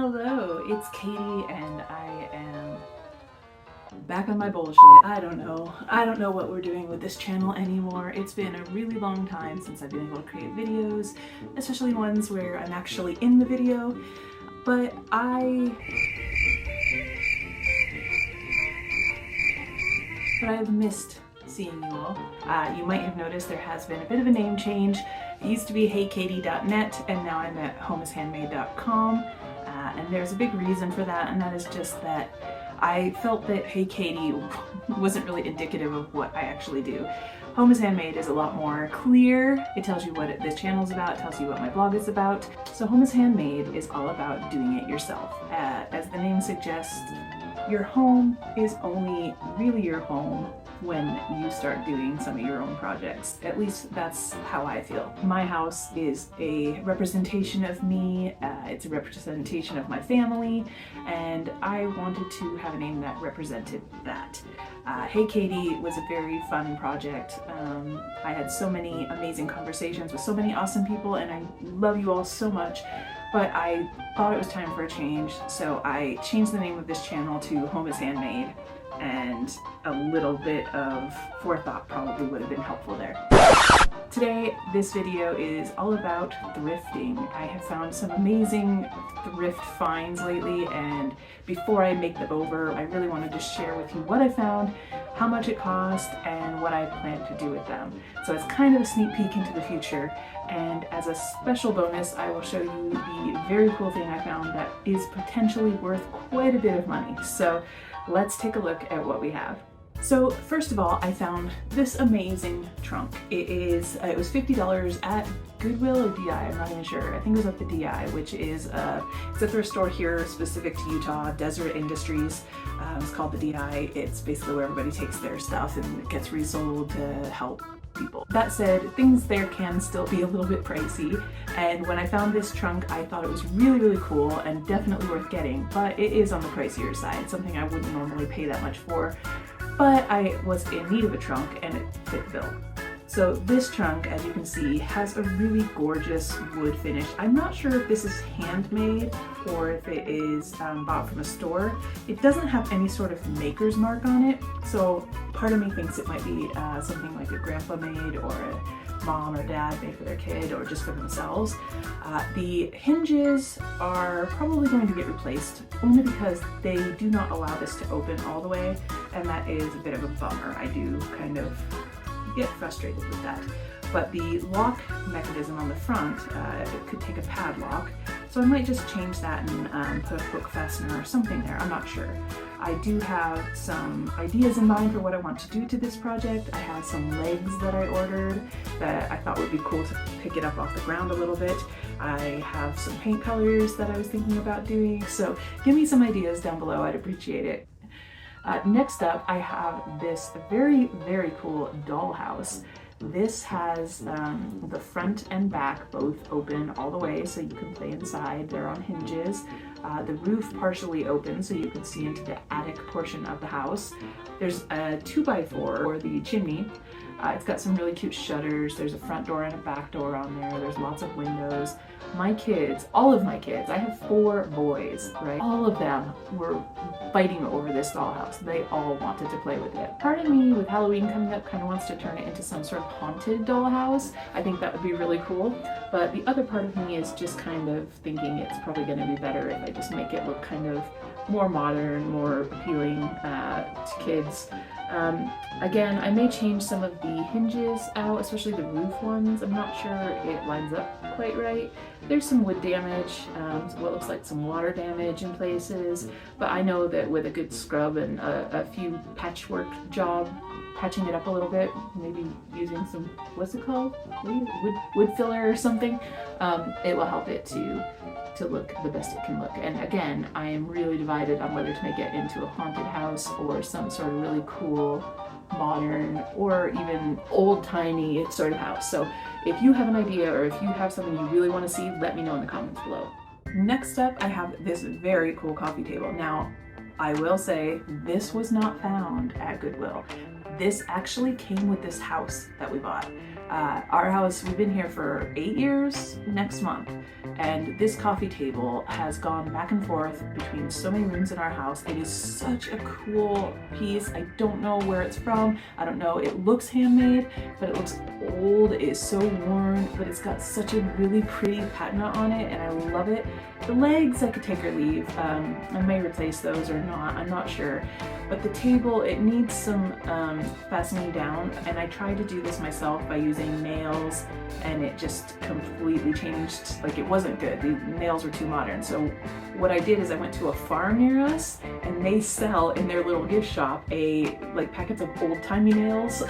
Hello, it's Katie and I am back on my bullshit. I don't know what we're doing with this channel anymore. It's been a really long time since I've been able to create videos, especially ones where I'm actually in the video, but I've missed seeing you all. You might have noticed there has been a bit of a name change. It used to be heykatie.net and now I'm at homeishandmade.com. And there's a big reason for that, and that is just that I felt that Hey Katie wasn't really indicative of what I actually do. Home is Handmade is a lot more clear. It tells you what this channel is about, it tells you what my blog is about. So Home is Handmade is all about doing it yourself. As the name suggests, your home is only really your home when you start doing some of your own projects. At least that's how I feel. My house is a representation of me, it's a representation of my family, and I wanted to have a name that represented that. Hey Katie was a very fun project. I had so many amazing conversations with so many awesome people, and I love you all so much. But I thought it was time for a change, so I changed the name of this channel to Home is Handmade, and a little bit of forethought probably would have been helpful there. Today, this video is all about thrifting. I have found some amazing thrift finds lately, and before I make them over, I really wanted to share with you what I found, how much it cost, and what I plan to do with them. So it's kind of a sneak peek into the future, and as a special bonus, I will show you the very cool thing I found that is potentially worth quite a bit of money. So let's take a look at what we have. So first of all, I found this amazing trunk. It was $50 at Goodwill or DI, I'm not even sure. I think it was at the DI, which is it's a thrift store here specific to Utah, Desert Industries. It's called the DI. It's basically where everybody takes their stuff and it gets resold to help people. That said, things there can still be a little bit pricey, and when I found this trunk I thought it was really cool and definitely worth getting, but it is on the pricier side, something I wouldn't normally pay that much for, but I was in need of a trunk and it fit the bill. So this trunk, as you can see, has a really gorgeous wood finish. I'm not sure if this is handmade or if it is bought from a store. It doesn't have any sort of maker's mark on it, so part of me thinks it might be something like a grandpa made or a mom or dad made for their kid or just for themselves. The hinges are probably going to get replaced only because they do not allow this to open all the way, and that is a bit of a bummer. I do kind of get frustrated with that. But the lock mechanism on the front, it could take a padlock, so I might just change that and put a hook fastener or something there, I'm not sure. I do have some ideas in mind for what I want to do to this project. I have some legs that I ordered that I thought would be cool to pick it up off the ground a little bit. I have some paint colors that I was thinking about doing, so give me some ideas down below, I'd appreciate it. Next up, I have this very cool dollhouse. This has the front and back both open all the way so you can play inside. They're on hinges. The roof partially open so you can see into the attic portion of the house. There's a 2x4 for the chimney. It's got some really cute shutters. There's a front door and a back door on there. There's lots of windows. My kids, all of my kids, I have 4 boys, right? All of them were fighting over this dollhouse. They all wanted to play with it. Part of me, with Halloween coming up, kind of wants to turn it into some sort of haunted dollhouse. I think that would be really cool. But the other part of me is just kind of thinking it's probably going to be better if I just make it look kind of more modern, more appealing to kids. Again, I may change some of the hinges out, especially the roof ones. I'm not sure it lines up quite right. There's some wood damage, what looks like some water damage in places, but I know that with a good scrub and a few patchwork job, patching it up a little bit, maybe using some, what's it called? Wood filler or something, it will help it to look the best it can look. And again, I am really divided on whether to make it into a haunted house or some sort of really cool, modern, or even old-timey sort of house. So if you have an idea or if you have something you really want to see, let me know in the comments below. Next up, I have this very cool coffee table. Now, I will say this was not found at Goodwill. This actually came with this house that we bought. Our house, we've been here for 8 years next month, And this coffee table has gone back and forth between so many rooms in our house. It is such a cool piece. I don't know where it's from. I don't know. It looks handmade, but it looks old. It is so worn, but it's got such a really pretty patina on it, and I love it. The legs I could take or leave. I may replace those or not. I'm not sure. But the table, it needs some fastening down, and I tried to do this myself by using nails, and it just completely changed. Like, it wasn't good. The nails were too modern. So what I did is I went to a farm near us, and they sell in their little gift shop like packets of old-timey nails,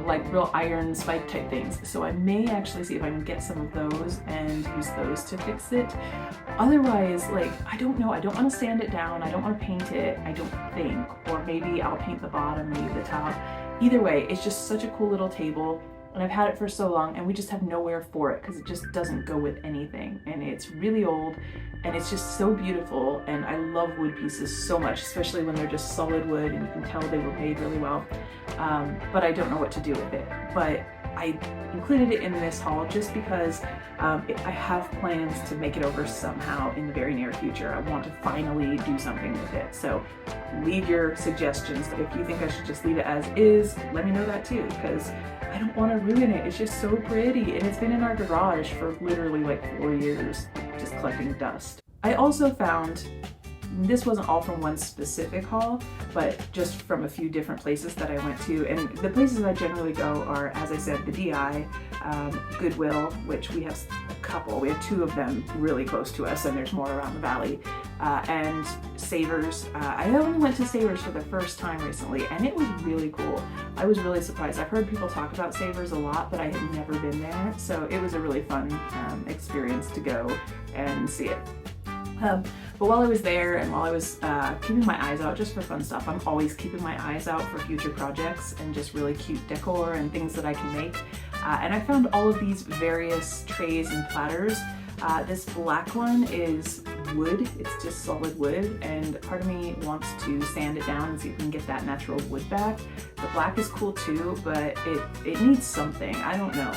like real iron spike type things. So I may actually see if I can get some of those and use those to fix it. Otherwise, like, I don't know. I don't want to sand it down. I don't want to paint it, I don't think. Or maybe I'll paint the bottom, leave the top. Either way, it's just such a cool little table. And I've had it for so long, and we just have nowhere for it because it just doesn't go with anything. And it's really old, and it's just so beautiful. And I love wood pieces so much, especially when they're just solid wood and you can tell they were made really well. But I don't know what to do with it. But I included it in this haul just because I have plans to make it over somehow in the very near future. I want to finally do something with it. So leave your suggestions. If you think I should just leave it as is, let me know that too, because I don't want to ruin it. It's just so pretty, and it's been in our garage for literally like 4 years, just collecting dust. I also found, this wasn't all from one specific haul, but just from a few different places that I went to. And the places I generally go are, as I said, the DI, Goodwill, which we have a couple. We have 2 of them really close to us, and there's more around the valley. And Savers. I only went to Savers for the first time recently, and it was really cool. I was really surprised. I've heard people talk about Savers a lot, but I had never been there, so it was a really fun experience to go and see it. But while I was there, and while I was keeping my eyes out just for fun stuff, I'm always keeping my eyes out for future projects and just really cute decor and things that I can make. And I found all of these various trays and platters. This black one is wood. It's just solid wood, and part of me wants to sand it down and see if we can get that natural wood back. The black is cool too, but it needs something. I don't know.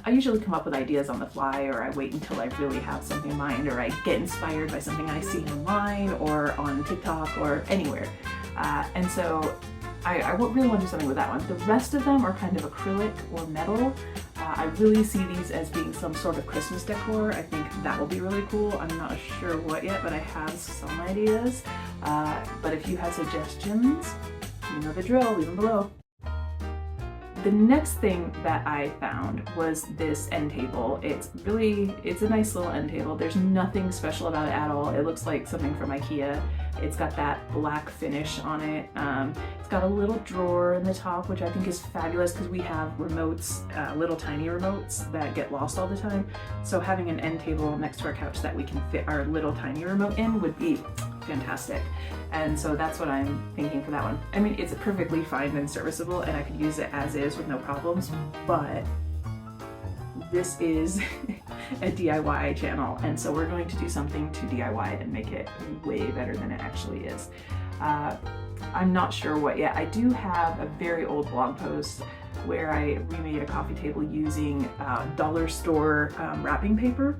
I usually come up with ideas on the fly, or I wait until I really have something in mind, or I get inspired by something I see online or on TikTok or anywhere. And so I really want to do something with that one. The rest of them are kind of acrylic or metal. I really see these as being some sort of Christmas decor. I think that will be really cool. I'm not sure what yet, but I have some ideas. But if you have suggestions, you know the drill, leave them below. The next thing that I found was this end table. It's a nice little end table. There's nothing special about it at all. It looks like something from IKEA. It's got that black finish on it. It's got a little drawer in the top, which I think is fabulous because we have remotes, little tiny remotes that get lost all the time. So having an end table next to our couch that we can fit our little tiny remote in would be fantastic. And so that's what I'm thinking for that one. I mean, it's perfectly fine and serviceable, and I could use it as is with no problems, but this is a DIY channel, and so we're going to do something to DIY and make it way better than it actually is. I'm not sure what yet. I do have a very old blog post where I remade a coffee table using dollar store wrapping paper,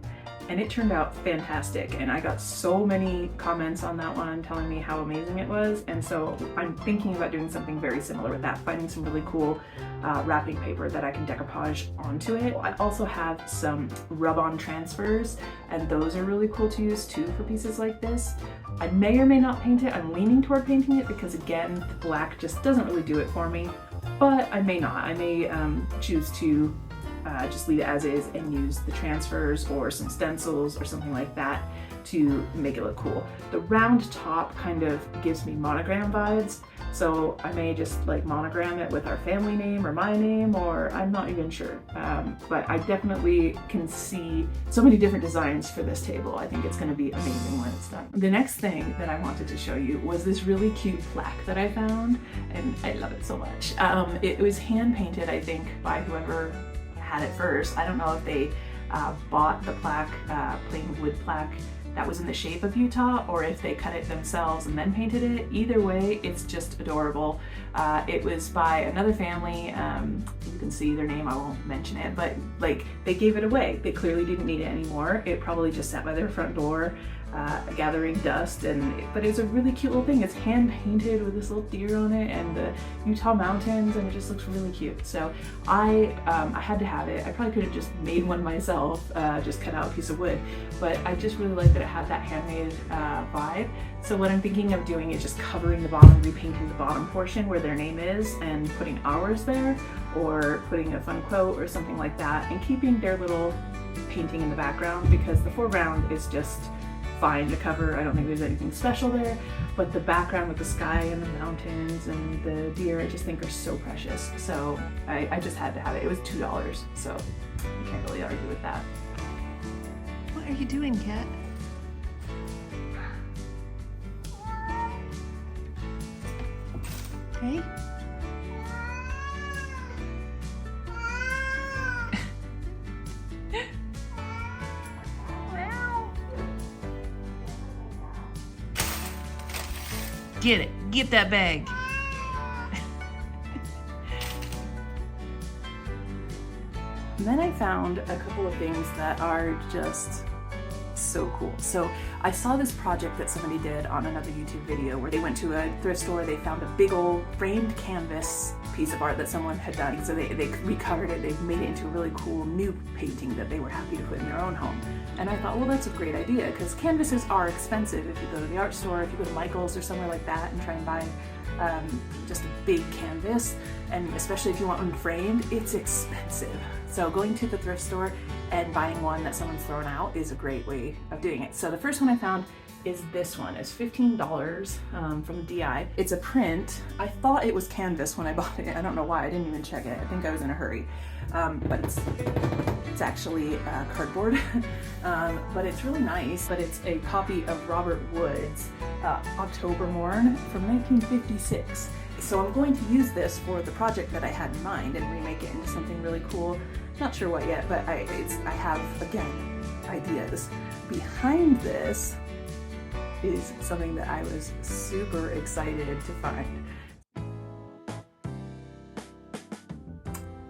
and it turned out fantastic, and I got so many comments on that one telling me how amazing it was. And so I'm thinking about doing something very similar with that, finding some really cool wrapping paper that I can decoupage onto it. I also have some rub-on transfers, and those are really cool to use too for pieces like this. I may or may not paint it. I'm leaning toward painting it because, again, the black just doesn't really do it for me, but I may not. I may choose to just leave it as is and use the transfers or some stencils or something like that to make it look cool. The round top kind of gives me monogram vibes, so I may just like monogram it with our family name or my name, or I'm not even sure. But I definitely can see so many different designs for this table. I think it's going to be amazing when it's done. The next thing that I wanted to show you was this really cute plaque that I found, and I love it so much. It was hand painted, I think, by whoever had it first. I don't know if they bought the plaque, plain wood plaque that was in the shape of Utah, or if they cut it themselves and then painted it. Either way, it's just adorable. It was by another family. You can see their name, I won't mention it, but like they gave it away. They clearly didn't need it anymore. It probably just sat by their front door gathering dust, but it's a really cute little thing. It's hand painted with this little deer on it and the Utah mountains, and it just looks really cute. So I had to have it. I probably could have just made one myself, just cut out a piece of wood, but I just really like that it had that handmade vibe. So what I'm thinking of doing is just covering the bottom, repainting the bottom portion where their name is and putting ours there, or putting a fun quote or something like that, and keeping their little painting in the background, because the foreground is just fine to cover. I don't think there's anything special there, but the background with the sky and the mountains and the deer, I just think are so precious. So I just had to have it. It was $2, so you can't really argue with that. What are you doing, Kat? Hey? Get it. Get that bag. And then I found a couple of things that are just so cool. So I saw this project that somebody did on another YouTube video where they went to a thrift store, they found a big old framed canvas piece of art that someone had done. So they recovered it, they've made it into a really cool new painting that they were happy to put in their own home. And I thought, well, that's a great idea, because canvases are expensive. If you go to the art store, if you go to Michael's or somewhere like that and try and buy just a big canvas, and especially if you want one framed, it's expensive. So going to the thrift store and buying one that someone's thrown out is a great way of doing it. So the first one I found is this one. It's $15 from DI. It's a print. I thought it was canvas when I bought it. I don't know why, I didn't even check it. I think I was in a hurry. But it's actually cardboard. But it's really nice. But it's a copy of Robert Wood's October Morn from 1956. So I'm going to use this for the project that I had in mind and remake it into something really cool. Not sure what yet, but I have, again, ideas. Behind this is something that I was super excited to find.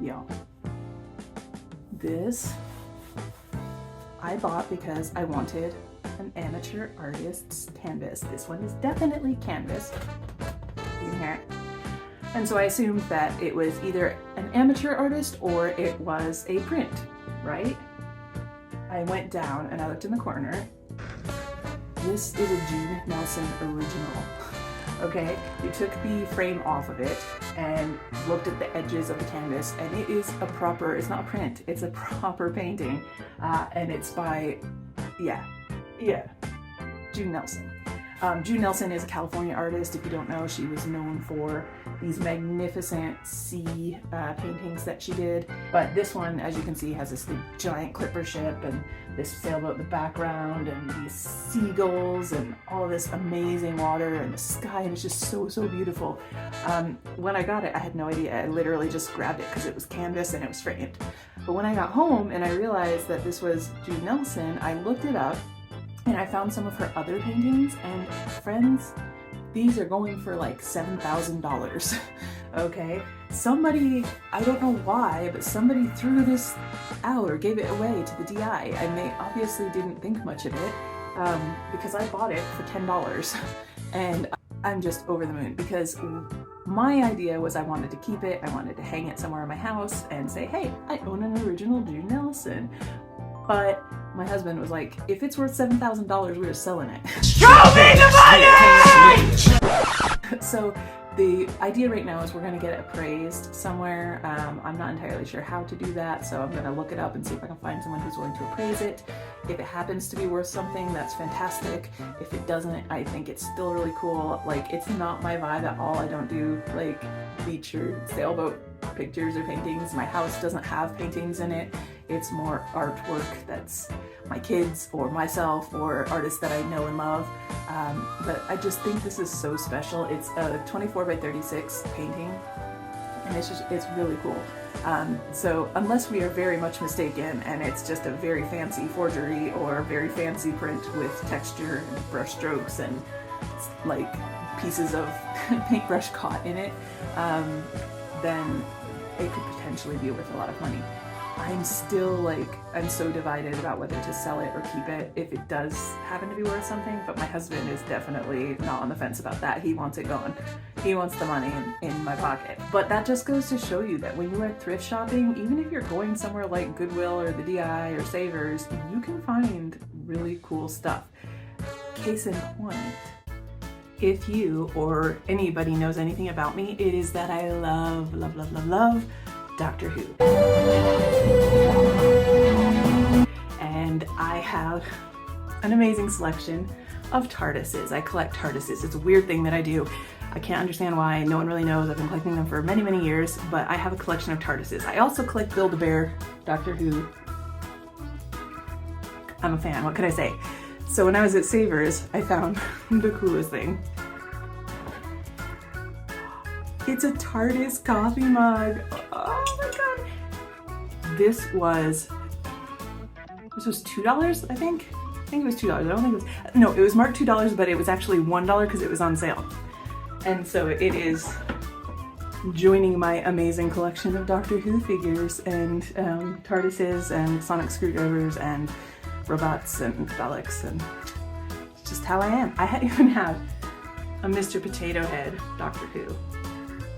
Y'all, this I bought because I wanted an amateur artist's canvas. This one is definitely canvas. You can hear it. And so I assumed that it was either an amateur artist or it was a print, right? I went down and I looked in the corner. This is a June Nelson original, okay? You took the frame off of it and looked at the edges of the canvas, and it is a proper, it's not a print, it's a proper painting. And it's by, June Nelson. June Nelson is a California artist. If you don't know, she was known for these magnificent sea paintings that she did. But this one, as you can see, has this giant clipper ship and this sailboat in the background and these seagulls and all this amazing water and the sky, and it's just so, so beautiful. When I got it, I had no idea. I literally just grabbed it because it was canvas and it was framed. But when I got home and I realized that this was June Nelson, I looked it up and I found some of her other paintings, and friends, these are going for like $7,000, okay? Somebody, I don't know why, but somebody threw this out or gave it away to the DI, and they obviously didn't think much of it, because I bought it for $10, and I'm just over the moon, because my idea was I wanted to keep it, I wanted to hang it somewhere in my house and say, hey, I own an original June Nelson. But my husband was like, if it's worth $7,000, we're selling it. Show me the money! So the idea right now is we're gonna get it appraised somewhere. I'm not entirely sure how to do that, so I'm gonna look it up and see if I can find someone who's willing to appraise it. If it happens to be worth something, that's fantastic. If it doesn't, I think it's still really cool. Like, it's not my vibe at all. I don't do like beach or sailboat pictures or paintings. My house doesn't have paintings in it. It's more artwork that's my kids or myself or artists that I know and love. But I just think this is so special. It's a 24 by 36 painting, and it's really cool. So unless we are very much mistaken and it's just a very fancy forgery or very fancy print with texture and brush strokes and like pieces of paintbrush caught in it, then it could potentially be worth a lot of money. I'm so divided about whether to sell it or keep it if it does happen to be worth something, but my husband is definitely not on the fence about that. He wants it gone. He wants the money in my pocket. But that just goes to show you that when you are thrift shopping, even if you're going somewhere like Goodwill or the DI or Savers, you can find really cool stuff. Case in point, if you or anybody knows anything about me, it is that I love Doctor Who. And I have an amazing selection of TARDISes. I collect TARDISes. It's a weird thing that I do. I can't understand why. No one really knows. I've been collecting them for many, many years, but I have a collection of TARDISes. I also collect Build-A-Bear, Doctor Who. I'm a fan. What could I say? So when I was at Savers, I found the coolest thing. It's a TARDIS coffee mug. Oh my god. This was $2, I think. I think it was $2. I don't think it was, no, it was marked $2, but it was actually $1 because it was on sale. And so it is joining my amazing collection of Doctor Who figures and TARDISes and sonic screwdrivers and robots and Daleks, and it's just how I am. I even have a Mr. Potato Head Doctor Who.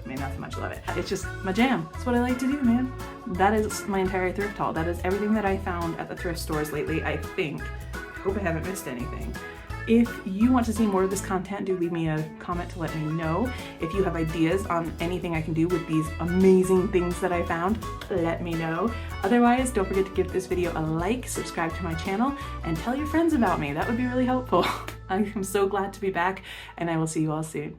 I mean, not so much love it. It's just my jam. It's what I like to do, man. That is my entire thrift haul. That is everything that I found at the thrift stores lately, I think. I hope I haven't missed anything. If you want to see more of this content, do leave me a comment to let me know. If you have ideas on anything I can do with these amazing things that I found, let me know. Otherwise, don't forget to give this video a like, subscribe to my channel, and tell your friends about me. That would be really helpful. I'm so glad to be back, and I will see you all soon.